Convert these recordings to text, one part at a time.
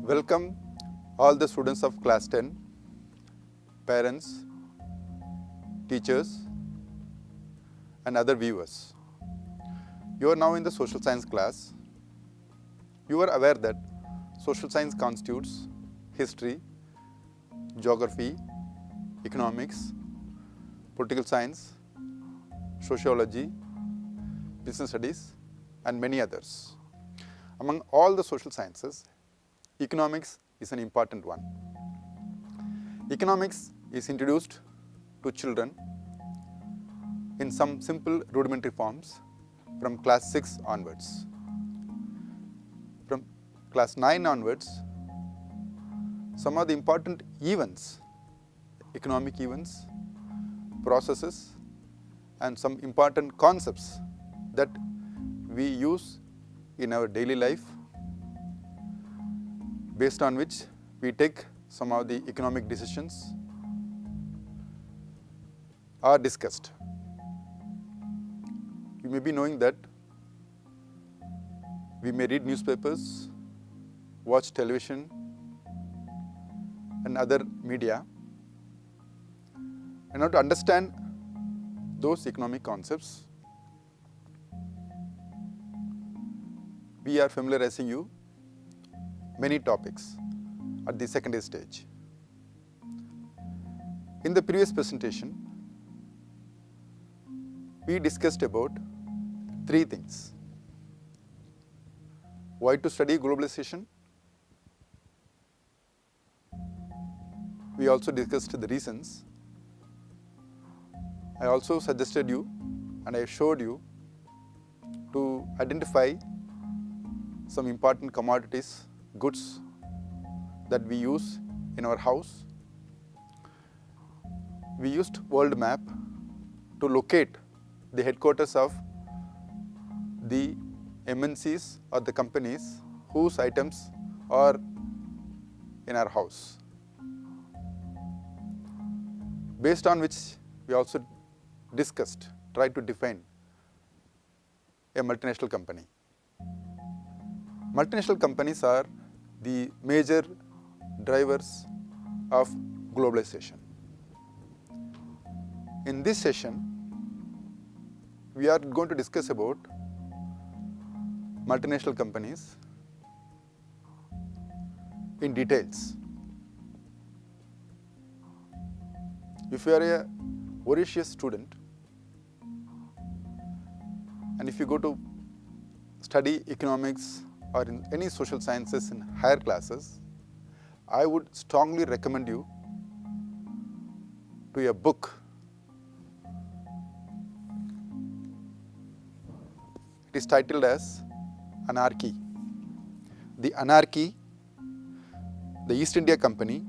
Welcome all the students of class 10, parents, teachers and other viewers. You are now in the social science class. You are aware that social science constitutes history, geography, economics, political science, sociology, business studies and many others. Among all the social sciences, economics is an important one. Economics is introduced to children in some simple rudimentary forms from class 6 onwards. From class 9 onwards, some of the important events, economic events, processes and some important concepts that we use in our daily life, based on which we take some of the economic decisions, are discussed. You may be knowing that we may read newspapers, watch television and other media, and how to understand those economic concepts, we are familiarizing you many topics at the secondary stage. In the previous presentation, we discussed about 3 things. Why to study globalization? We also discussed the reasons. I also suggested you and I showed you to identify some important commodities, goods that we use in our house. We used world map to locate the headquarters of the MNCs or the companies whose items are in our house. Based on which we also discussed, tried to define a multinational company. Multinational companies are the major drivers of globalization. In this session, we are going to discuss about multinational companies in details. If you are a voracious student and if you go to study economics or in any social sciences in higher classes, I would strongly recommend you to a book. It is titled as Anarchy. The Anarchy, the East India Company,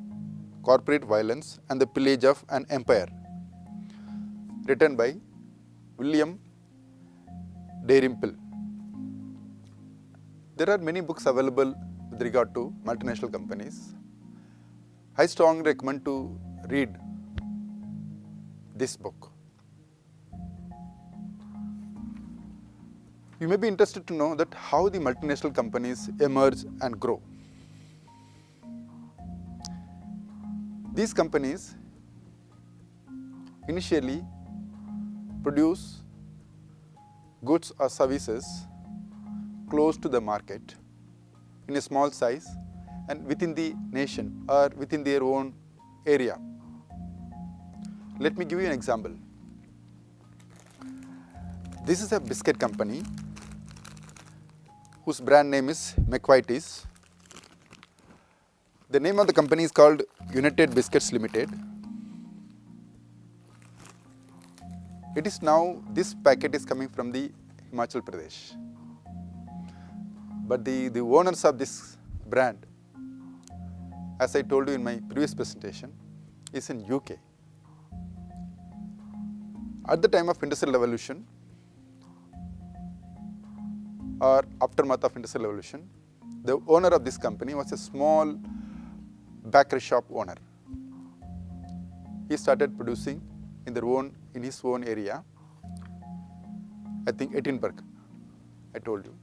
Corporate Violence and the Pillage of an Empire, written by William Dalrymple. There are many books available with regard to multinational companies. I strongly recommend to read this book. You may be interested to know that how the multinational companies emerge and grow. These companies initially produce goods or services close to the market in a small size and within the nation or within their own area. Let me give you an example. This is a biscuit company whose brand name is McVitie's. The name of the company is called United Biscuits Limited. It is now, this packet is coming from the Himachal Pradesh. But the owners of this brand, as I told you in my previous presentation, is in UK. At the time of Industrial Revolution or aftermath of Industrial Revolution, the owner of this company was a small bakery shop owner. He started producing in his own area, I think Edinburgh, I told you.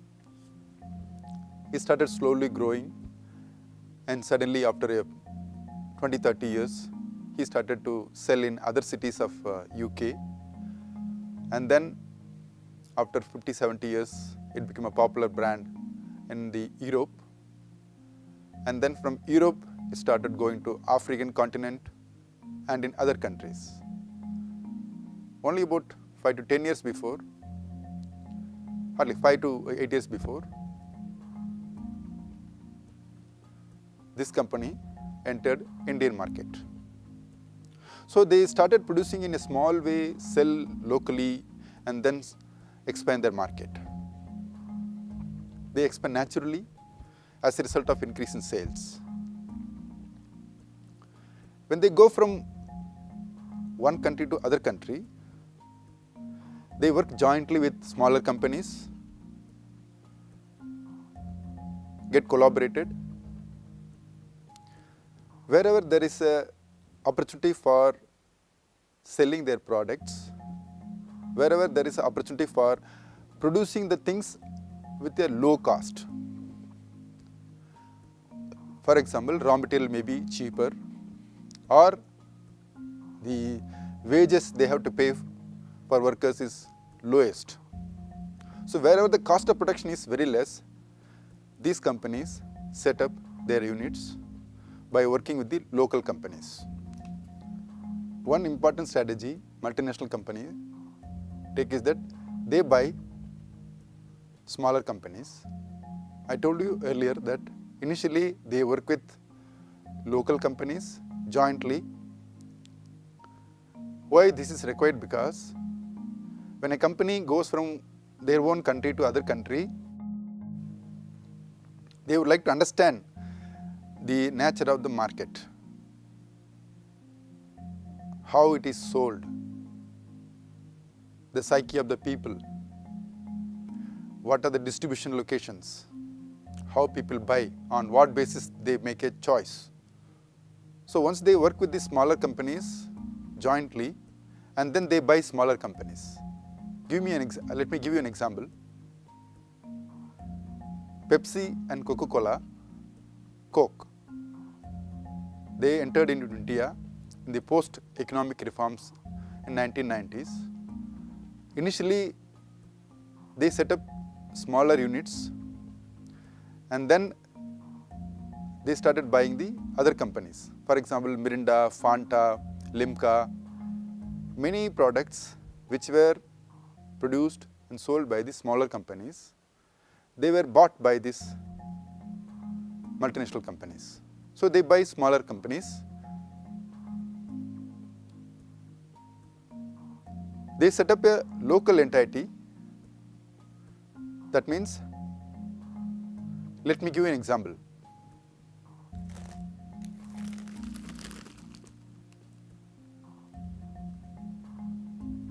He started slowly growing and suddenly after 20-30 years, he started to sell in other cities of UK, and then after 50-70 years, it became a popular brand in the Europe, and then from Europe, it started going to African continent and in other countries. Only about 5 to 10 years before, hardly 5 to 8 years before, this company entered Indian market. So they started producing in a small way, sell locally, and then expand their market. They expand naturally as a result of increase in sales. When they go from one country to other country, they work jointly with smaller companies, get collaborated. Wherever there is a opportunity for selling their products, wherever there is an opportunity for producing the things with a low cost. For example, raw material may be cheaper, or the wages they have to pay for workers is lowest. So wherever the cost of production is very less, these companies set up their units by working with the local companies. One important strategy multinational companies take is that they buy smaller companies. I told you earlier that initially they work with local companies jointly. Why this is required? Because when a company goes from their own country to other country, they would like to understand the nature of the market, how it is sold, the psyche of the people, what are the distribution locations, how people buy, on what basis they make a choice. So once they work with the smaller companies jointly, and then they buy smaller companies. Let me give you an example. Pepsi and Coca-Cola, Coke, they entered into India in the post-economic reforms in 1990s. Initially, they set up smaller units, and then they started buying the other companies. For example, Mirinda, Fanta, Limca, many products which were produced and sold by the smaller companies, they were bought by these multinational companies. So they buy smaller companies. They set up a local entity. That means, let me give you an example.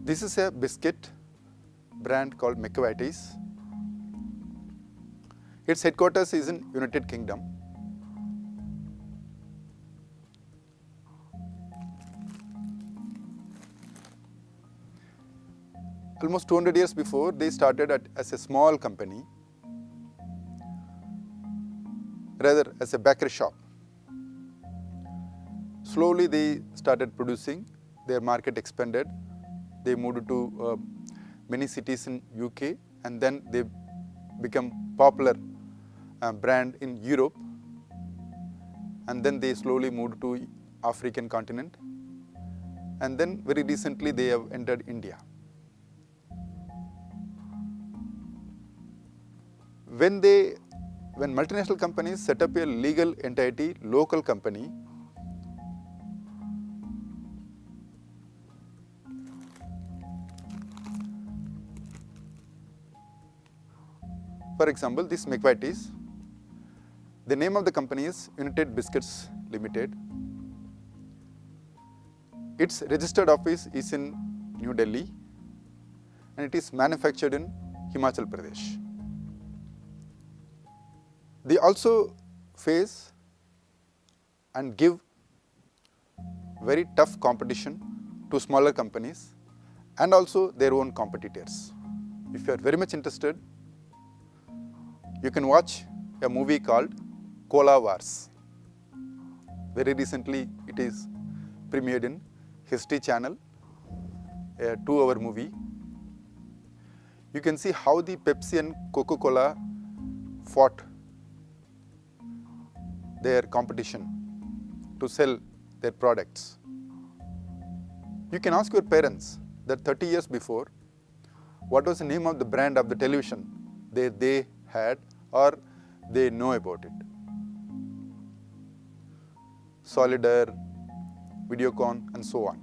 This is a biscuit brand called McVitie's. Its headquarters is in United Kingdom. Almost 200 years before, they started as a small company, rather as a bakery shop. Slowly they started producing, their market expanded, they moved to many cities in UK, and then they become popular brand in Europe, and then they slowly moved to African continent, and then very recently they have entered India. When multinational companies set up a legal entity, local company, for example, this McVitie's, the name of the company is United Biscuits Limited. Its registered office is in New Delhi, and it is manufactured in Himachal Pradesh. They also face and give very tough competition to smaller companies and also their own competitors. If you are very much interested, you can watch a movie called Cola Wars. Very recently it is premiered in History Channel, a 2-hour movie. You can see how the Pepsi and Coca-Cola fought their competition to sell their products. You can ask your parents that 30 years before, what was the name of the brand of the television they had or they know about it. Solidar, Videocon and so on.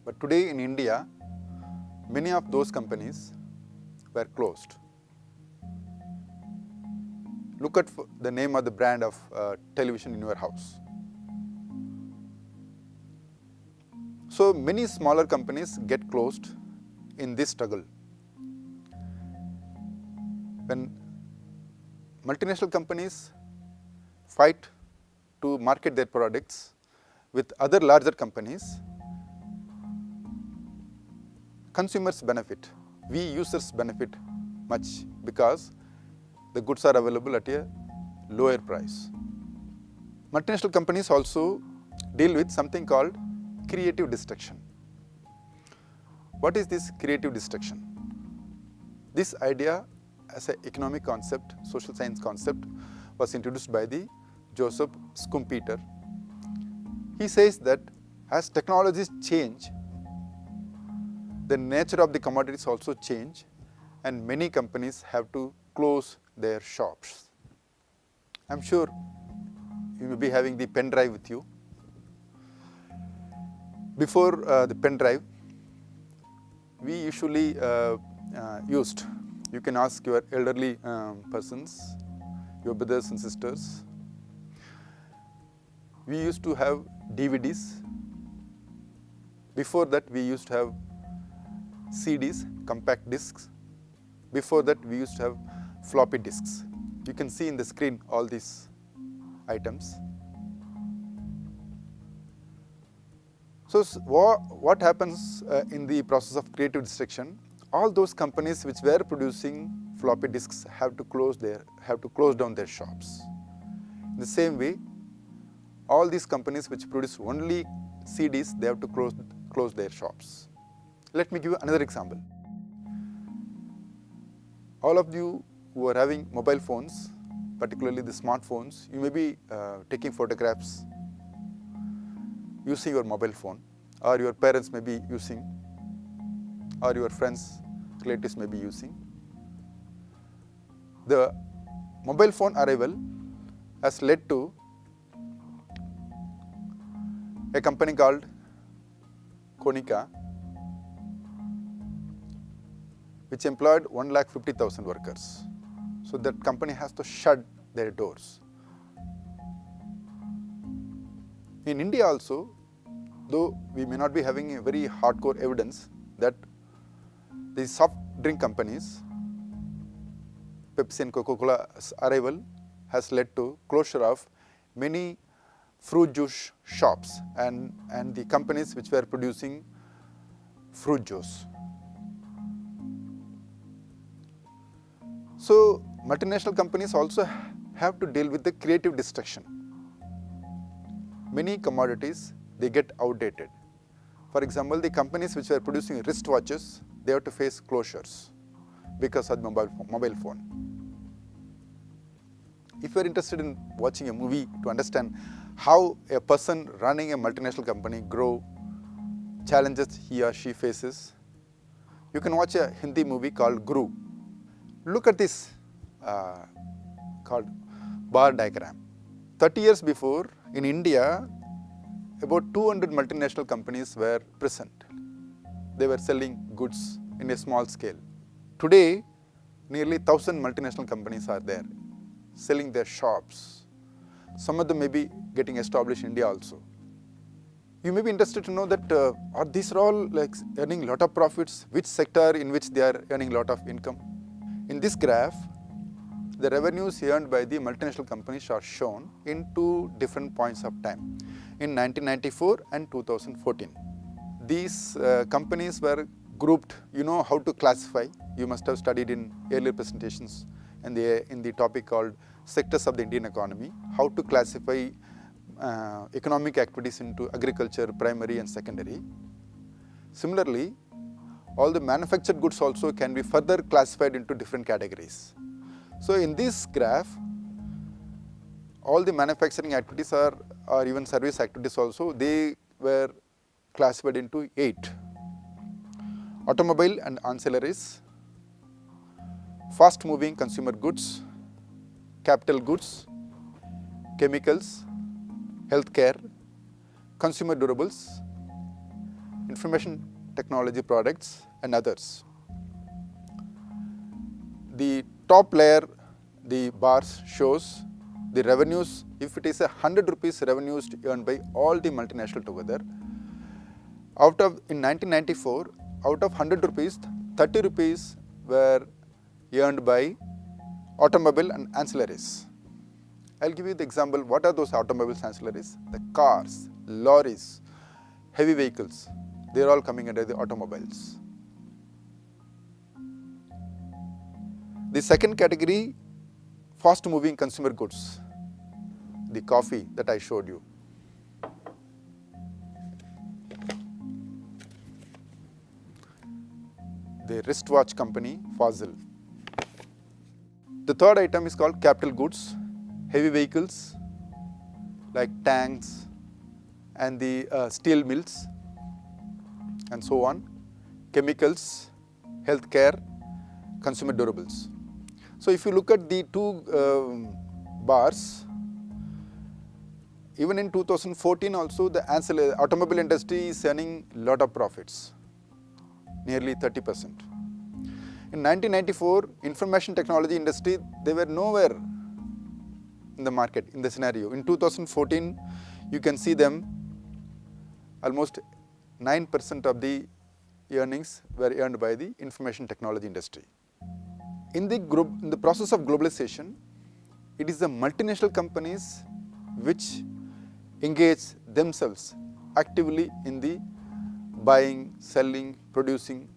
But today in India, many of those companies were closed. Look at the name of the brand of television in your house. So many smaller companies get closed in this struggle. When multinational companies fight to market their products with other larger companies, consumers benefit, we users benefit much because the goods are available at a lower price. Multinational companies also deal with something called creative destruction. What is this creative destruction? This idea as an economic concept, social science concept, was introduced by the Joseph Schumpeter. He says that as technologies change, the nature of the commodities also change, and many companies have to close their shops. I'm sure you may be having the pen drive with you. Before the pen drive, we usually used, you can ask your elderly persons, your brothers and sisters, we used to have DVDs. Before that, we used to have CDs, compact discs. Before that, we used to have floppy disks. You can see in the screen all these items. So what happens in the process of creative destruction? All those companies which were producing floppy disks have to close down their shops. In the same way, all these companies which produce only CDs, they have to close their shops. Let me give you another example. All of you who are having mobile phones, particularly the smartphones, you may be taking photographs using your mobile phone, or your parents may be using, or your friends, relatives may be using. The mobile phone arrival has led to a company called Konica, which employed 150,000 workers. So that company has to shut their doors. In India also, though we may not be having a very hardcore evidence that the soft drink companies, Pepsi and Coca-Cola's arrival has led to closure of many fruit juice shops and the companies which were producing fruit juice. So multinational companies also have to deal with the creative destruction. Many commodities, they get outdated. For example, the companies which were producing wristwatches, they have to face closures because of mobile phone. If you are interested in watching a movie to understand how a person running a multinational company grow, challenges he or she faces, you can watch a Hindi movie called Guru. Look at this called bar diagram. 30 years before, in India, about 200 multinational companies were present. They were selling goods in a small scale. Today, nearly 1,000 multinational companies are there, selling their shops. Some of them may be getting established in India also. You may be interested to know that are these all like earning a lot of profits? Which sector in which they are earning a lot of income? In this graph, the revenues earned by the multinational companies are shown in two different points of time, in 1994 and 2014. These companies were grouped. You know how to classify. You must have studied in earlier presentations in the topic called sectors of the Indian economy, how to classify economic activities into agriculture, primary and secondary. Similarly, all the manufactured goods also can be further classified into different categories. So in this graph, all the manufacturing activities or even service activities also, they were classified into 8. Automobile and ancillaries, fast moving consumer goods, capital goods, chemicals, healthcare, consumer durables, information technology products and others. The top layer, the bars shows the revenues. If it is 100 rupees revenues earned by all the multinational together, in 1994, out of 100 rupees, 30 rupees were earned by automobile and ancillaries. I'll give you the example. What are those automobiles ancillaries? The cars, lorries, heavy vehicles. They are all coming under the automobiles. The second category, fast moving consumer goods. The coffee that I showed you. The wristwatch company, Fossil. The third item is called capital goods, heavy vehicles like tanks and the steel mills and so on, chemicals, healthcare, consumer durables. So if you look at the two bars, even in 2014 also the automobile industry is earning a lot of profits, nearly 30%. In 1994, information technology industry, they were nowhere in the market, in the scenario. In 2014, you can see them, almost 9% of the earnings were earned by the information technology industry. In the process of globalization, it is the multinational companies which engage themselves actively in the buying, selling, producing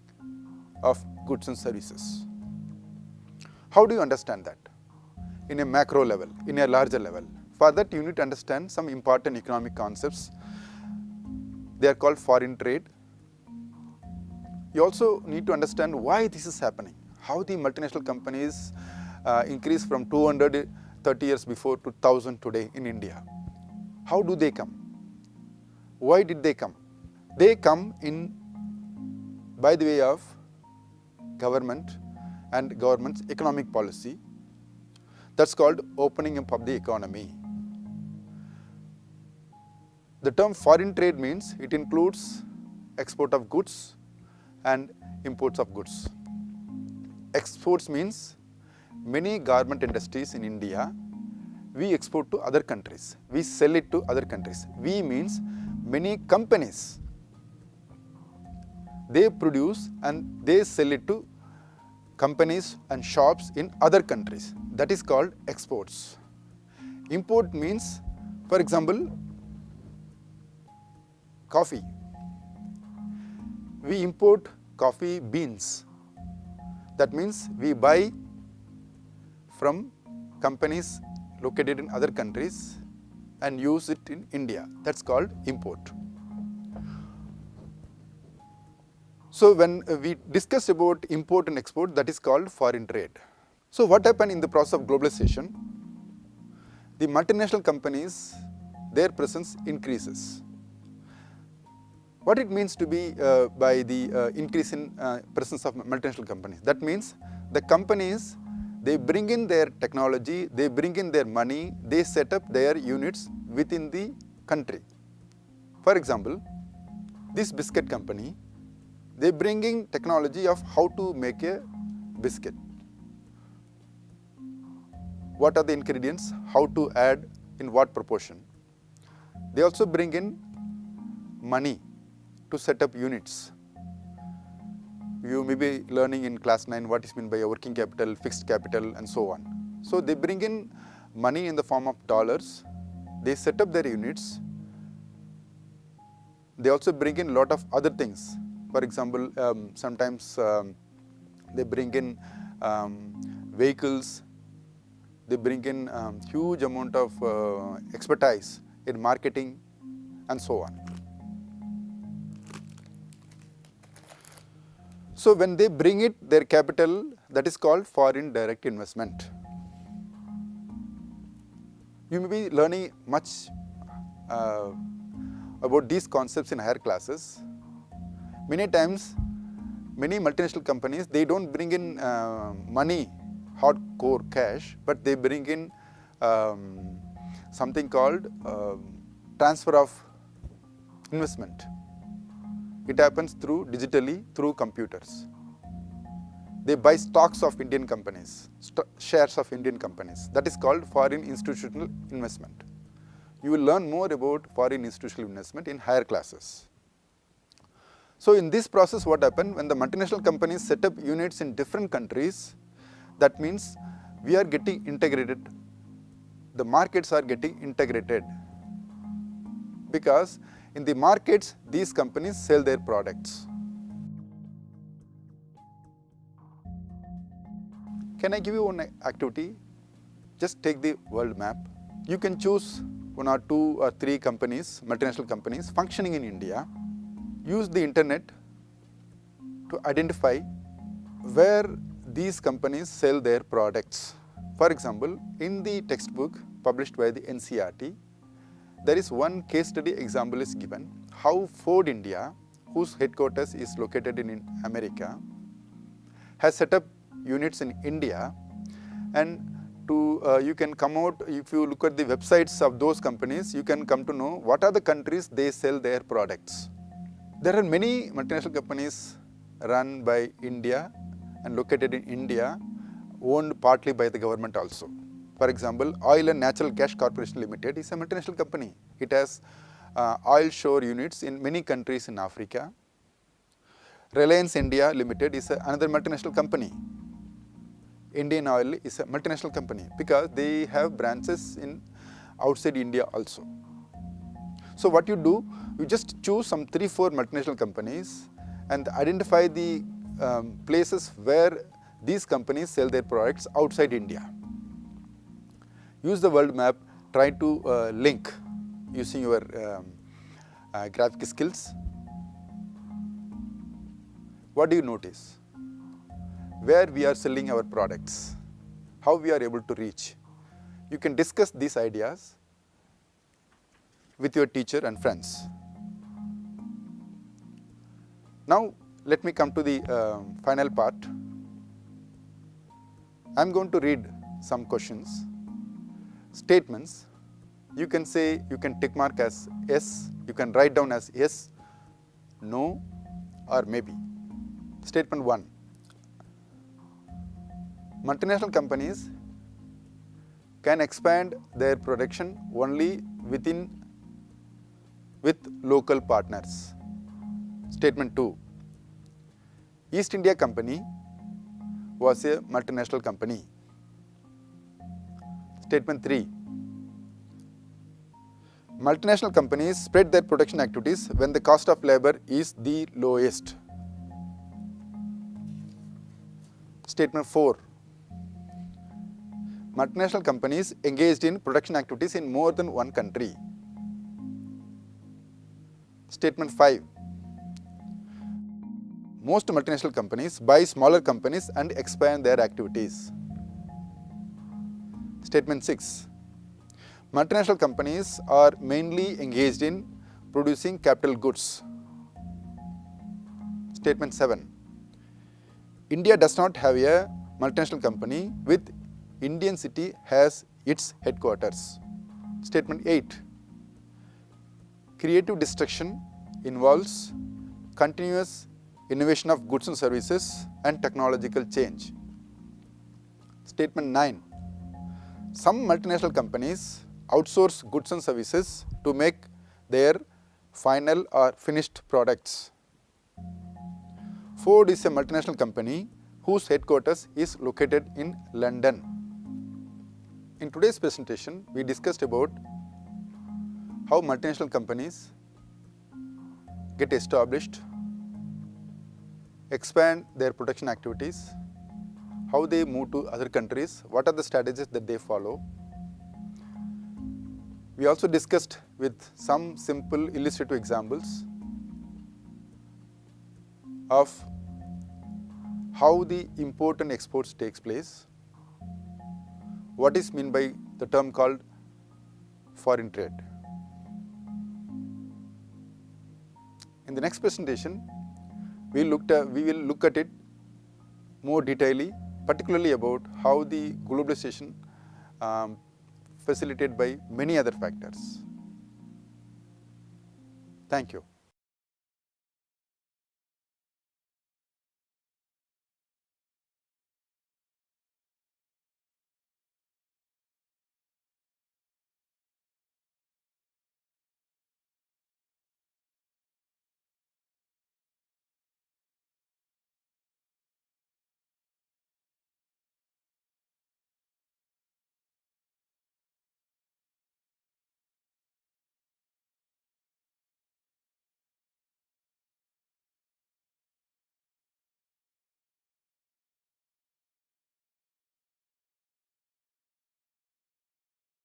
of goods and services. How do you understand that? In a macro level, in a larger level. For that, you need to understand some important economic concepts. They are called foreign trade. You also need to understand why this is happening. How the multinational companies increase from 230 years before to 1000 today in India. How do they come? Why did they come? They come in by the way of government and government's economic policy. That's called opening up of the economy. The term foreign trade means it includes export of goods and imports of goods. Exports means many garment industries in India, we export to other countries. We sell it to other countries. We means many companies. They produce and they sell it to companies and shops in other countries. That is called exports. Import means, for example, coffee. We import coffee beans. That means we buy from companies located in other countries and use it in India. That's called import. So when we discuss about import and export, that is called foreign trade. So what happened in the process of globalization? The multinational companies, their presence increases. What it means to be by the increase in presence of multinational companies? That means the companies, they bring in their technology, they bring in their money, they set up their units within the country. For example, this biscuit company, they bring in technology of how to make a biscuit. What are the ingredients, how to add, in what proportion. They also bring in money to set up units. You may be learning in class 9 what is meant by a working capital, fixed capital and so on. So they bring in money in the form of dollars, they set up their units. They also bring in a lot of other things. For example, sometimes they bring in vehicles, they bring in huge amount of expertise in marketing, and so on. So when they bring it, their capital, that is called foreign direct investment. You may be learning much about these concepts in higher classes. Many times, many multinational companies, they don't bring in money, hardcore cash, but they bring in something called transfer of investment. It happens digitally through computers. They buy stocks of Indian companies, shares of Indian companies. That is called foreign institutional investment. You will learn more about foreign institutional investment in higher classes. So in this process, what happened, when the multinational companies set up units in different countries, that means we are getting integrated. The markets are getting integrated, because in the markets, these companies sell their products. Can I give you one activity? Just take the world map. You can choose 1 or 2 or 3 companies, multinational companies functioning in India. Use the internet to identify where these companies sell their products. For example, in the textbook published by the NCERT, there is one case study example is given, how Ford India, whose headquarters is located in America, has set up units in India, and you can come out, if you look at the websites of those companies, you can come to know what are the countries they sell their products. There are many multinational companies run by India and located in India, owned partly by the government also. For example, Oil and Natural Gas Corporation Limited is a multinational company. It has oil shore units in many countries in Africa. Reliance India Limited is another multinational company. Indian Oil is a multinational company because they have branches in outside India also. So what you do, you just choose some 3-4 multinational companies and identify the places where these companies sell their products outside India. Use the world map, try to link using your graphic skills. What do you notice? Where we are selling our products, how we are able to reach. You can discuss these ideas with your teacher and friends. Now, let me come to the final part. I am going to read some questions. Statements, you can say, you can tick mark as yes, you can write down as yes, no, or maybe. Statement 1. Multinational companies can expand their production only with local partners. Statement 2. East India Company was a multinational company. Statement 3. Multinational companies spread their production activities when the cost of labor is the lowest. Statement 4. Multinational companies engaged in production activities in more than one country. Statement 5. Most multinational companies buy smaller companies and expand their activities. Statement 6. Multinational companies are mainly engaged in producing capital goods. Statement 7. India does not have a multinational company with Indian city as its headquarters. Statement 8. Creative destruction involves continuous innovation of goods and services and technological change. Statement 9. Some multinational companies outsource goods and services to make their final or finished products. Ford is a multinational company whose headquarters is located in London. In today's presentation, we discussed about how multinational companies get established, expand their production activities, how they move to other countries, what are the strategies that they follow. We also discussed with some simple illustrative examples of how the import and exports takes place, what is meant by the term called foreign trade. In the next presentation, we will look at it more detailedly, particularly about how the globalization facilitated by many other factors. Thank you.